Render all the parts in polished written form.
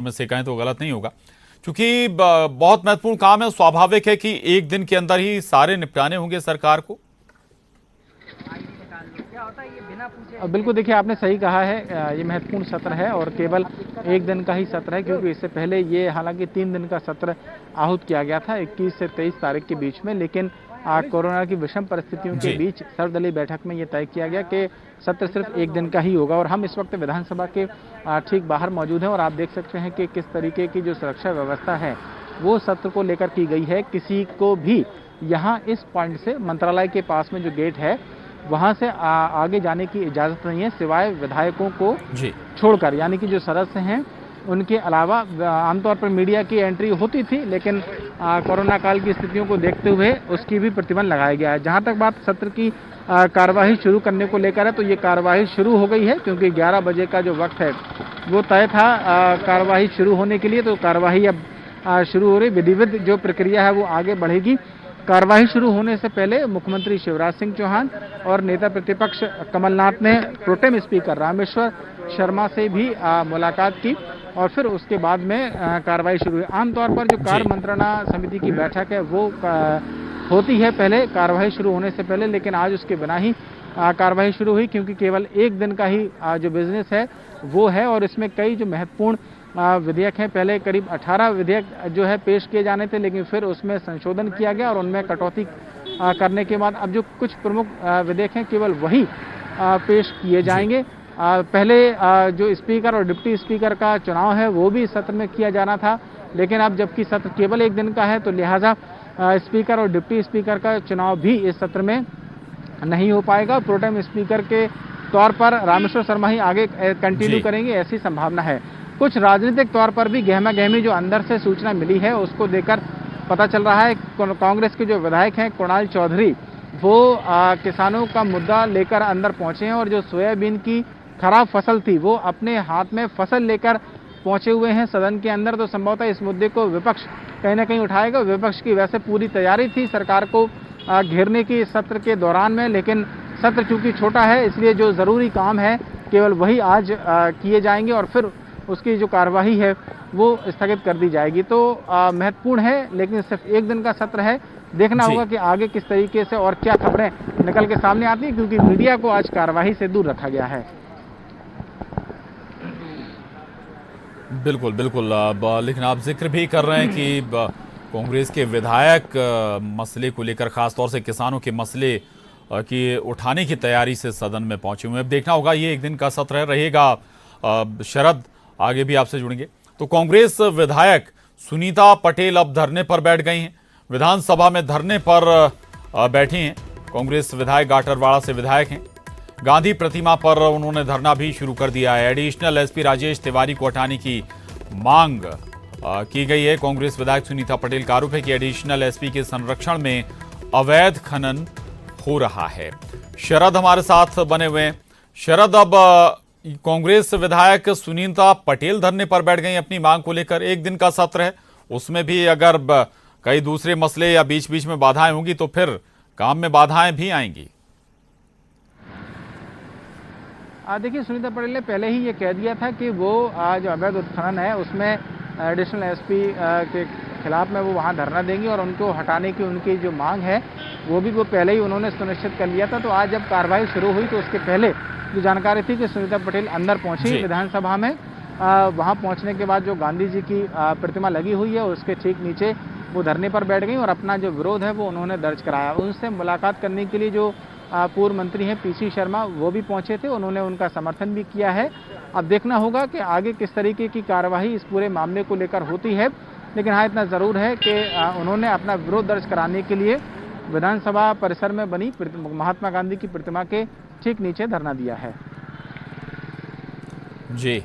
में से कहें तो गलत नहीं होगा, क्योंकि बहुत महत्वपूर्ण काम है। स्वाभाविक है कि एक दिन के अंदर ही सारे निपटाने होंगे सरकार को। बिल्कुल, देखिए आपने सही कहा है, ये महत्वपूर्ण सत्र है और केवल एक दिन का ही सत्र है, क्योंकि इससे पहले ये हालांकि 3 दिन का सत्र आहूत किया गया था 21 से 23 तारीख के बीच में, लेकिन कोरोना की विषम परिस्थितियों के बीच सर्वदलीय बैठक में ये तय किया गया कि सत्र सिर्फ एक दिन का ही होगा। और हम इस वक्त विधानसभा के ठीक बाहर मौजूद हैं और आप देख सकते हैं कि किस तरीके की जो सुरक्षा व्यवस्था है वो सत्र को लेकर की गई है। किसी को भी यहाँ इस पॉइंट से मंत्रालय के पास में जो गेट है वहां से आगे जाने की इजाजत नहीं है, सिवाय विधायकों को छोड़कर, यानी कि जो सदस्य हैं उनके अलावा। आमतौर पर मीडिया की एंट्री होती थी, लेकिन कोरोना काल की स्थितियों को देखते हुए उसकी भी प्रतिबंध लगाया गया है। जहां तक बात सत्र की कार्यवाही शुरू करने को लेकर है, तो ये कार्यवाही शुरू हो गई है, क्योंकि 11 बजे का जो वक्त है वो तय था कार्यवाही शुरू होने के लिए। तो कार्यवाही अब शुरू हो रही, विधिवत जो प्रक्रिया है वो आगे बढ़ेगी। कार्यवाही शुरू होने से पहले मुख्यमंत्री शिवराज सिंह चौहान और नेता प्रतिपक्ष कमलनाथ ने प्रोटेम स्पीकर रामेश्वर शर्मा से भी मुलाकात की और फिर उसके बाद में कार्रवाई शुरू हुई। आमतौर पर जो कार्य मंत्रणा समिति की बैठक है वो होती है पहले कार्यवाही शुरू होने से पहले, लेकिन आज उसके बिना ही कार्रवाई शुरू हुई, क्योंकि केवल एक दिन का ही जो बिजनेस है वो है और इसमें कई जो महत्वपूर्ण विधेयक हैं। पहले करीब 18 विधेयक जो है पेश किए जाने थे, लेकिन फिर उसमें संशोधन किया गया और उनमें कटौती करने के बाद अब जो कुछ प्रमुख विधेयक हैं केवल वही पेश किए जाएंगे। पहले जो स्पीकर और डिप्टी स्पीकर का चुनाव है वो भी सत्र में किया जाना था, लेकिन अब जबकि सत्र केवल एक दिन का है तो लिहाजा स्पीकर और डिप्टी स्पीकर का चुनाव भी इस सत्र में नहीं हो पाएगा। प्रोटेम स्पीकर के तौर पर रामेश्वर शर्मा ही आगे कंटिन्यू करेंगे, ऐसी संभावना है। कुछ राजनीतिक तौर पर भी गहमा गहमी जो अंदर से सूचना मिली है उसको देकर पता चल रहा है कांग्रेस के जो विधायक हैं कुणाल चौधरी वो किसानों का मुद्दा लेकर अंदर पहुंचे हैं और जो सोयाबीन की खराब फसल थी वो अपने हाथ में फसल लेकर पहुंचे हुए हैं सदन के अंदर। तो संभवतः इस मुद्दे को विपक्ष कहीं ना कहीं उठाएगा। विपक्ष की वैसे पूरी तैयारी थी सरकार को घेरने की सत्र के दौरान में, लेकिन सत्र चूंकि छोटा है इसलिए जो ज़रूरी काम है केवल वही आज किए जाएंगे और फिर उसकी जो कार्यवाही है वो स्थगित कर दी जाएगी। तो महत्वपूर्ण है, लेकिन सिर्फ एक दिन का सत्र है। देखना होगा कि आगे किस तरीके से और क्या खबरें निकल के सामने आती हैं, क्योंकि मीडिया को आज कार्यवाही से दूर रखा गया है। बिल्कुल बिल्कुल, लेकिन आप जिक्र भी कर रहे हैं कि कांग्रेस के विधायक मसले को लेकर, खासतौर से किसानों के मसले की उठाने की तैयारी से सदन में पहुंचे हुए हैं। अब देखना होगा, ये एक दिन का सत्र रहेगा। शरद, आगे भी आपसे जुड़ेंगे। तो कांग्रेस विधायक सुनीता पटेल अब धरने पर बैठ गई हैं, विधानसभा में धरने पर बैठी हैं। कांग्रेस विधायक गाटरवाड़ा से विधायक हैं। गांधी प्रतिमा पर उन्होंने धरना भी शुरू कर दिया है। एडिशनल एसपी राजेश तिवारी को हटाने की मांग की गई है। कांग्रेस विधायक सुनीता पटेल का आरोप है कि एडिशनल एसपी के संरक्षण में अवैध खनन हो रहा है। शरद हमारे साथ बने हुए हैं। शरद, अब कांग्रेस विधायक सुनीता पटेल धरने पर बैठ गई अपनी मांग को लेकर। एक दिन का सत्र है, उसमें भी अगर कई दूसरे मसले या बीच बीच में बाधाएं होंगी तो फिर काम में बाधाएं भी आएंगी। देखिए, सुनीता पटेल ने पहले ही ये कह दिया था कि वो जो अवैध उत्खनन है उसमें एडिशनल एसपी के खिलाफ में वो वहाँ धरना देंगे और उनको हटाने की उनकी जो मांग है वो भी वो पहले ही उन्होंने सुनिश्चित कर लिया था। तो आज जब कार्रवाई शुरू हुई तो उसके पहले जो जानकारी थी कि सुनीता पटेल अंदर पहुंची विधानसभा में, वहां पहुंचने के बाद जो गांधी जी की प्रतिमा लगी हुई है उसके ठीक नीचे वो धरने पर बैठ गई और अपना जो विरोध है वो उन्होंने दर्ज कराया। उनसे मुलाकात करने के लिए जो पूर्व मंत्री हैं पीसी शर्मा वो भी पहुंचे थे, उन्होंने उनका समर्थन भी किया है। अब देखना होगा कि आगे किस तरीके की कार्यवाही इस पूरे मामले को लेकर होती है, लेकिन हाँ इतना ज़रूर है कि उन्होंने अपना विरोध दर्ज कराने के लिए विधानसभा परिसर में बनी महात्मा गांधी की प्रतिमा के ठीक नीचे धरना दिया है। जी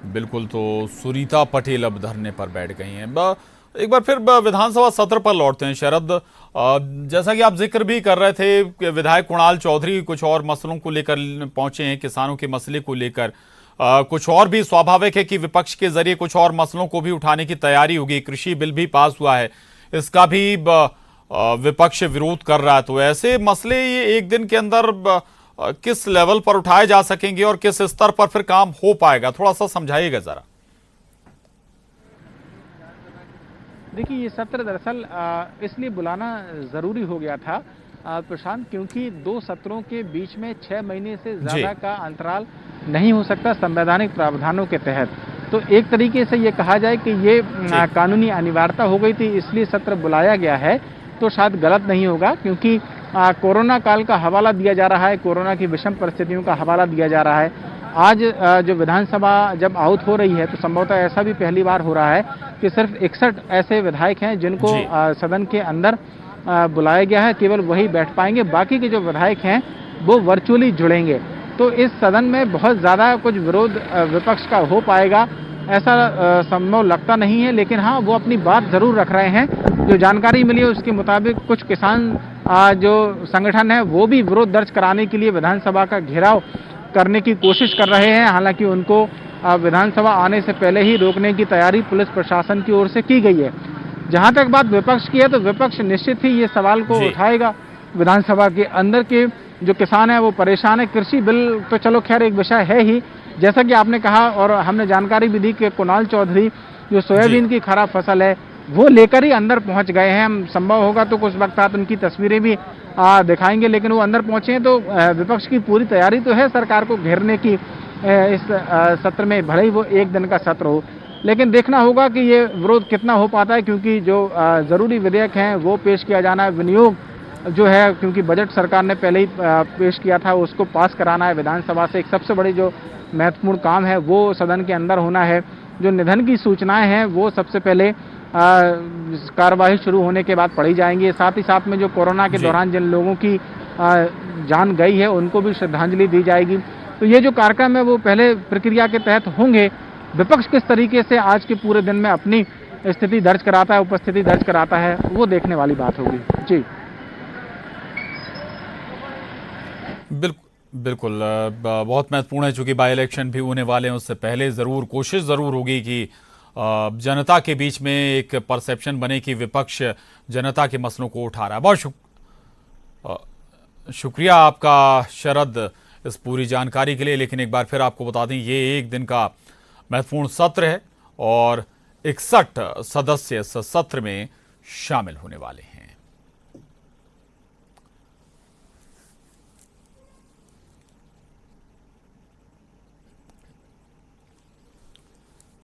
बिल्कुल, तो सुनीता पटेल अब धरने पर बैठ गई हैं। एक बार फिर विधानसभा सत्र पर लौटते हैं। शरद, जैसा कि आप जिक्र भी कर रहे थे कि विधायक कुणाल चौधरी कुछ और मसलों को लेकर पहुंचे हैं, किसानों के मसले को लेकर। कुछ और भी स्वाभाविक है कि विपक्ष के जरिए कुछ और मसलों को भी उठाने की तैयारी होगी। कृषि बिल भी पास हुआ है, इसका भी विपक्ष विरोध कर रहा है। तो ऐसे मसले ये एक दिन के अंदर किस लेवल पर उठाए जा सकेंगे और किस स्तर पर फिर काम हो पाएगा, थोड़ा सा समझाइएगा जरा। देखिए, ये सत्र दरअसल इसलिए बुलाना ज़रूरी हो गया था प्रशांत, क्योंकि 2 सत्रों के बीच में 6 महीने से जी। ज़्यादा का अंतराल नहीं हो सकता संवैधानिक प्रावधानों के तहत। तो एक तरीके से ये कहा जाए कि ये ठीक। कानूनी अनिवार्यता हो गई थी, इसलिए सत्र बुलाया गया है, तो शायद गलत नहीं होगा, क्योंकि कोरोना काल का हवाला दिया जा रहा है, कोरोना की विषम परिस्थितियों का हवाला दिया जा रहा है। आज जो विधानसभा जब आहूत हो रही है, तो संभवतः ऐसा भी पहली बार हो रहा है कि सिर्फ 61 ऐसे विधायक हैं जिनको जी। सदन के अंदर बुलाया गया है, केवल वही बैठ पाएंगे, बाकी के जो विधायक हैं वो वर्चुअली जुड़ेंगे। तो इस सदन में बहुत ज़्यादा कुछ विरोध विपक्ष का हो पाएगा ऐसा संभव लगता नहीं है, लेकिन हाँ, वो अपनी बात ज़रूर रख रहे हैं। जो जानकारी मिली है उसके मुताबिक कुछ किसान जो संगठन है वो भी विरोध दर्ज कराने के लिए विधानसभा का घेराव करने की कोशिश कर रहे हैं। हालांकि उनको विधानसभा आने से पहले ही रोकने की तैयारी पुलिस प्रशासन की ओर से की गई है। जहां तक बात विपक्ष की है, तो विपक्ष निश्चित ही ये सवाल को जी। उठाएगा। विधानसभा के अंदर के जो किसान है वो परेशान है। कृषि बिल तो चलो खैर एक विषय है ही, जैसा कि आपने कहा और हमने जानकारी भी दी कि कुणाल चौधरी जो सोयाबीन की खराब फसल है वो लेकर ही अंदर पहुंच गए हैं। हम संभव होगा तो कुछ वक्त बाद उनकी तस्वीरें भी दिखाएंगे, लेकिन वो अंदर पहुंचे हैं। तो विपक्ष की पूरी तैयारी तो है सरकार को घेरने की इस सत्र में, भले ही वो एक दिन का सत्र हो, लेकिन देखना होगा कि ये विरोध कितना हो पाता है, क्योंकि जो ज़रूरी विधेयक हैं वो पेश किया जाना है। विनियोग जो है, क्योंकि बजट सरकार ने पहले ही पेश किया था, उसको पास कराना है विधानसभा से। एक सबसे बड़ी जो महत्वपूर्ण काम है वो सदन के अंदर होना है। जो निधन की सूचनाएं हैं वो सबसे पहले कार्यवाही शुरू होने के बाद पढ़ी जाएंगी। साथ ही साथ में जो कोरोना के दौरान जिन लोगों की जान गई है उनको भी श्रद्धांजलि दी जाएगी। तो ये जो कार्यक्रम है वो पहले प्रक्रिया के तहत होंगे। विपक्ष किस तरीके से आज के पूरे दिन में अपनी स्थिति दर्ज कराता है, उपस्थिति दर्ज कराता है, वो देखने वाली बात होगी। जी बिल्कुल बहुत महत्वपूर्ण है, चूंकि बाई इलेक्शन भी होने वाले हैं, उससे पहले ज़रूर कोशिश ज़रूर होगी कि जनता के बीच में एक परसेप्शन बने कि विपक्ष जनता के मसलों को उठा रहा है। बहुत शुक्रिया आपका शरद इस पूरी जानकारी के लिए। लेकिन एक बार फिर आपको बता दें, ये एक दिन का महत्वपूर्ण सत्र है और 61 सदस्य इस सत्र में शामिल होने वाले हैं।